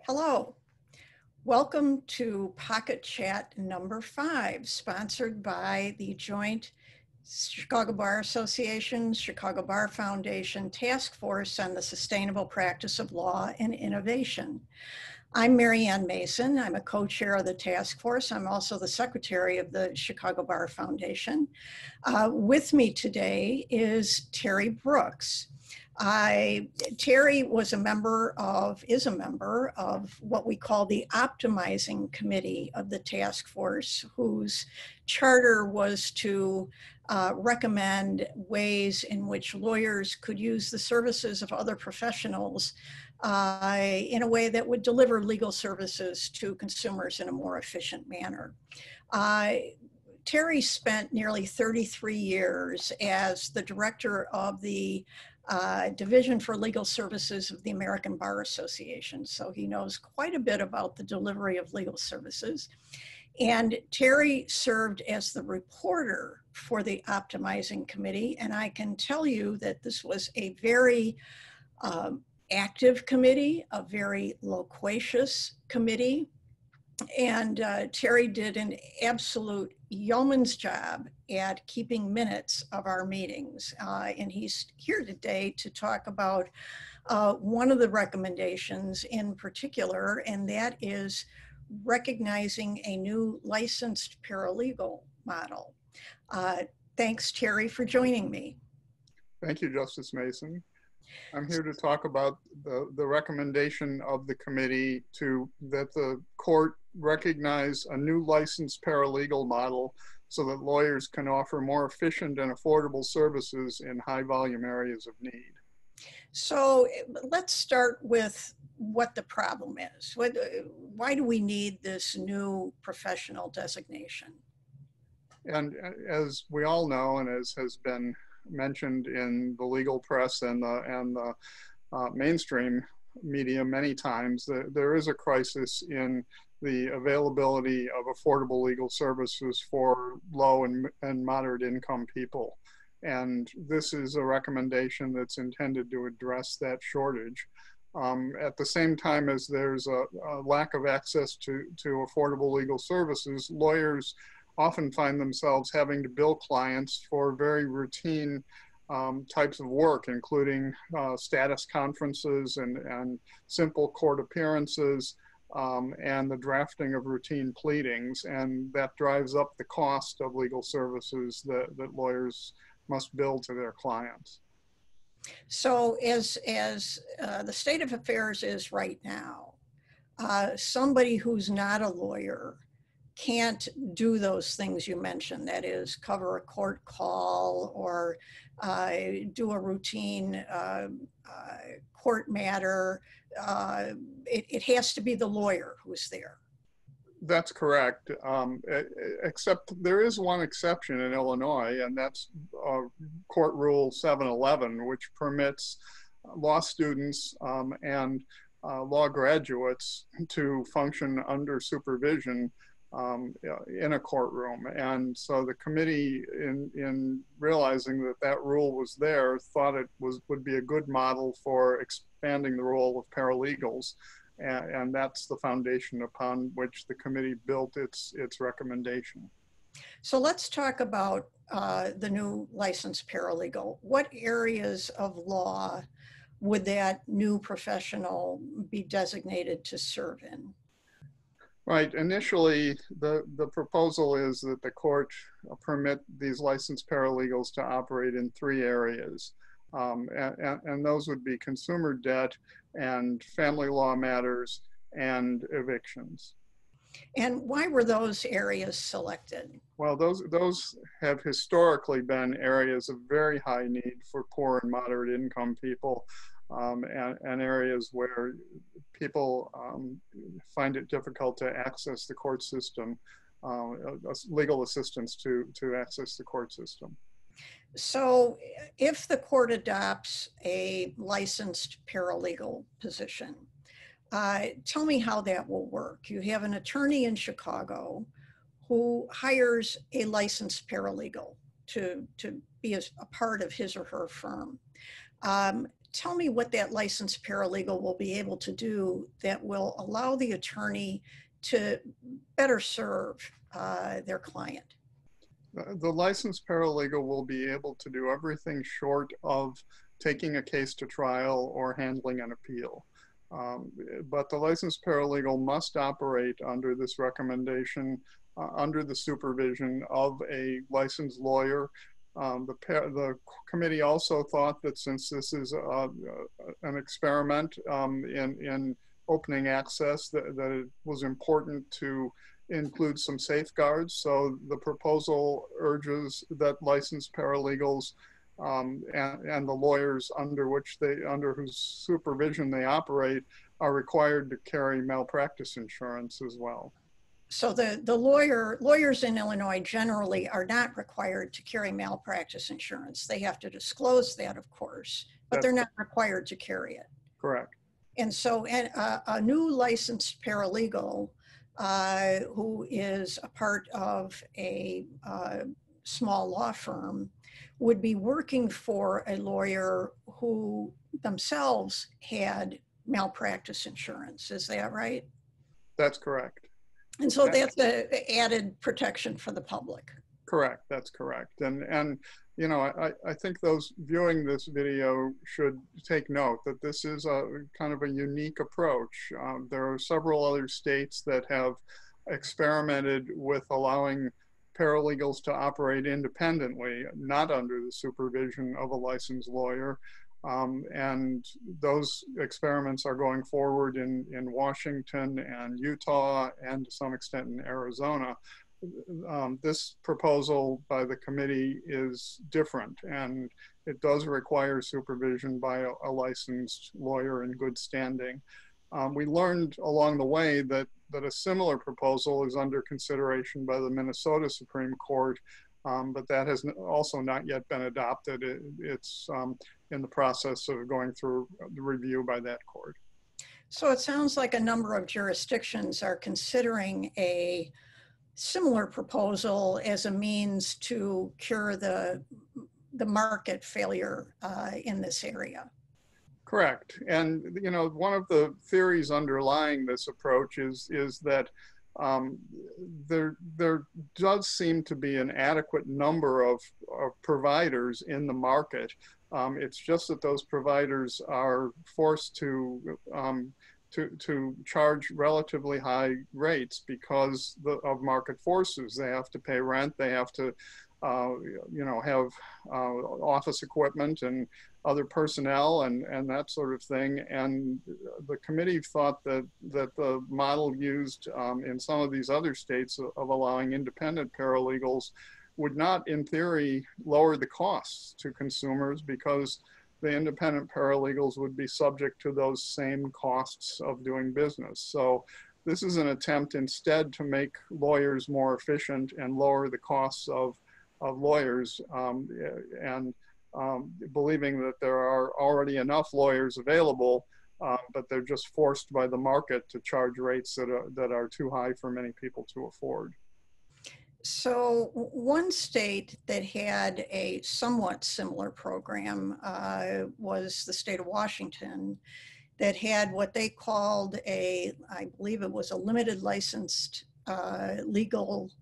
Hello, welcome to Pocket Chat number 5, sponsored by the joint Chicago Bar Association, Chicago Bar Foundation Task Force on the Sustainable Practice of Law and Innovation. I'm Mary Ann Mason. I'm a co-chair of the task force. I'm also the secretary of the Chicago Bar Foundation. With me today is Terry Brooks. Terry is a member of what we call the optimizing committee of the task force, whose charter was to recommend ways in which lawyers could use the services of other professionals in a way that would deliver legal services to consumers in a more efficient manner. Terry spent nearly 33 years as the director of the Division for Legal Services of the American Bar Association. So he knows quite a bit about the delivery of legal services. And Terry served as the reporter for the optimizing committee. And I can tell you that this was a very active committee, a very loquacious committee. And Terry did an absolute yeoman's job at keeping minutes of our meetings. And he's here today to talk about one of the recommendations in particular, and that is recognizing a new licensed paralegal model. Thanks, Terry, for joining me. Thank you, Justice Mason. I'm here to talk about the recommendation of the committee that the court recognize a new licensed paralegal model so that lawyers can offer more efficient and affordable services in high volume areas of need. So let's start with what the problem is. Why do we need this new professional designation? And as we all know, and as has been mentioned in the legal press and the mainstream media many times, there is a crisis in the availability of affordable legal services for low and moderate income people. And this is a recommendation that's intended to address that shortage. At the same time as there's a lack of access to affordable legal services, lawyers often find themselves having to bill clients for very routine types of work, including status conferences and simple court appearances and the drafting of routine pleadings. And that drives up the cost of legal services that lawyers must bill to their clients. So as the state of affairs is right now, somebody who's not a lawyer can't do those things you mentioned, that is cover a court call or do a routine court matter. It has to be the lawyer who's there. That's correct, except there is one exception in Illinois, and that's Court Rule 711, which permits law students and law graduates to function under supervision in a courtroom. And so the committee, in realizing that rule was there, thought it would be a good model for expanding the role of paralegals. And that's the foundation upon which the committee built its recommendation. So let's talk about the new licensed paralegal. What areas of law would that new professional be designated to serve in? Right. Initially, the proposal is that the court permit these licensed paralegals to operate in 3 areas. And those would be consumer debt and family law matters and evictions. And why were those areas selected? Well, those have historically been areas of very high need for poor and moderate income people, and areas where people find it difficult to access the court system, legal assistance to access the court system. So if the court adopts a licensed paralegal position, tell me how that will work. You have an attorney in Chicago who hires a licensed paralegal to be a part of his or her firm. tell me what that licensed paralegal will be able to do that will allow the attorney to better serve their client. The licensed paralegal will be able to do everything short of taking a case to trial or handling an appeal. But the licensed paralegal must operate under this recommendation, under the supervision of a licensed lawyer. The committee also thought that since this is an experiment in opening access, that it was important to include some safeguards. So the proposal urges that licensed paralegals and the lawyers under whose supervision they operate are required to carry malpractice insurance as well. So the lawyers in Illinois generally are not required to carry malpractice insurance. They have to disclose that, of course, but they're not required to carry it. Correct. And so a new licensed paralegal who is a part of a small law firm would be working for a lawyer who themselves had malpractice insurance. Is that right? That's correct. And so that's an added protection for the public. Correct. That's correct. And you know, I think those viewing this video should take note that this is a kind of a unique approach. There are several other states that have experimented with allowing paralegals to operate independently, not under the supervision of a licensed lawyer. And those experiments are going forward in Washington and Utah and to some extent in Arizona. This proposal by the committee is different, and it does require supervision by a licensed lawyer in good standing. We learned along the way that a similar proposal is under consideration by the Minnesota Supreme Court, but that has also not yet been adopted. It's in the process of going through the review by that court. So it sounds like a number of jurisdictions are considering a similar proposal as a means to cure the market failure in this area. Correct. And you know, one of the theories underlying this approach is that there does seem to be an adequate number of providers in the market. It's just that those providers are forced to charge relatively high rates because of market forces. They have to pay rent, they have to you know, have office equipment and other personnel and that sort of thing. And the committee thought that the model used in some of these other states of allowing independent paralegals would not, in theory, lower the costs to consumers because the independent paralegals would be subject to those same costs of doing business. So this is an attempt instead to make lawyers more efficient and lower the costs of lawyers, and believing that there are already enough lawyers available, but they're just forced by the market to charge rates that are too high for many people to afford. So one state that had a somewhat similar program was the state of Washington, that had what they called I believe it was a limited licensed legal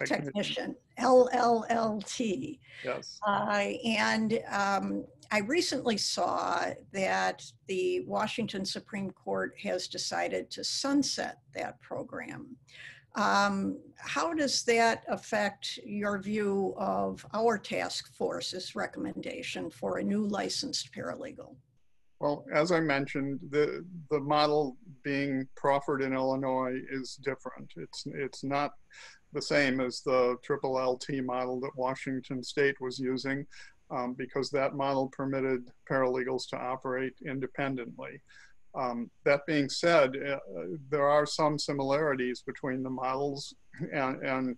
technician, LLLT. Yes. And I recently saw that the Washington Supreme Court has decided to sunset that program. How does that affect your view of our task force's recommendation for a new licensed paralegal? Well, as I mentioned, the model being proffered in Illinois is different. It's not the same as the triple LT model that Washington State was using, because that model permitted paralegals to operate independently. That being said, there are some similarities between the models, and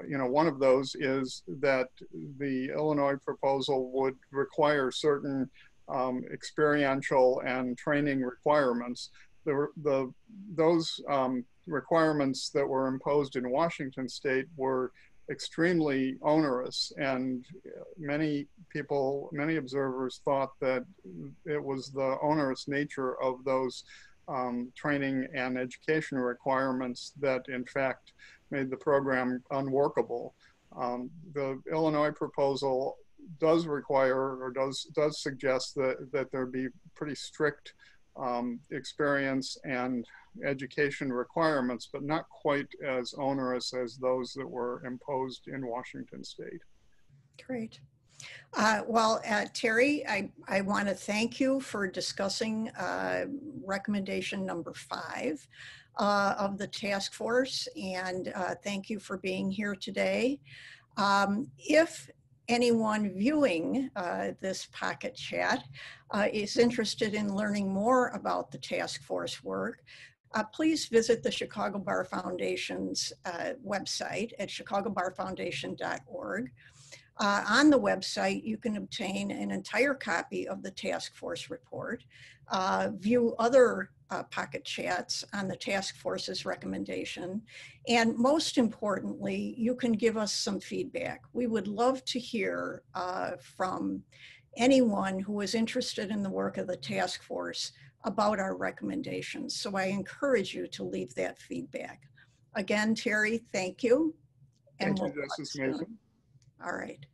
you know, one of those is that the Illinois proposal would require certain experiential and training requirements. Those requirements that were imposed in Washington State were extremely onerous, and many people, many observers thought that it was the onerous nature of those training and education requirements that in fact made the program unworkable. The Illinois proposal does require, or does suggest that there be pretty strict experience and education requirements, but not quite as onerous as those that were imposed in Washington State. Great. Well, Terry, I want to thank you for discussing recommendation number 5 of the task force, and thank you for being here today. If anyone viewing this Pocket Chat is interested in learning more about the task force work, please visit the Chicago Bar Foundation's website at chicagobarfoundation.org. On the website, you can obtain an entire copy of the task force report, view other Pocket Chats on the task force's recommendation, and most importantly, you can give us some feedback. We would love to hear from anyone who is interested in the work of the task force about our recommendations. So I encourage you to leave that feedback. Again, Terry, thank you. Thank you, Justice Mason. All right.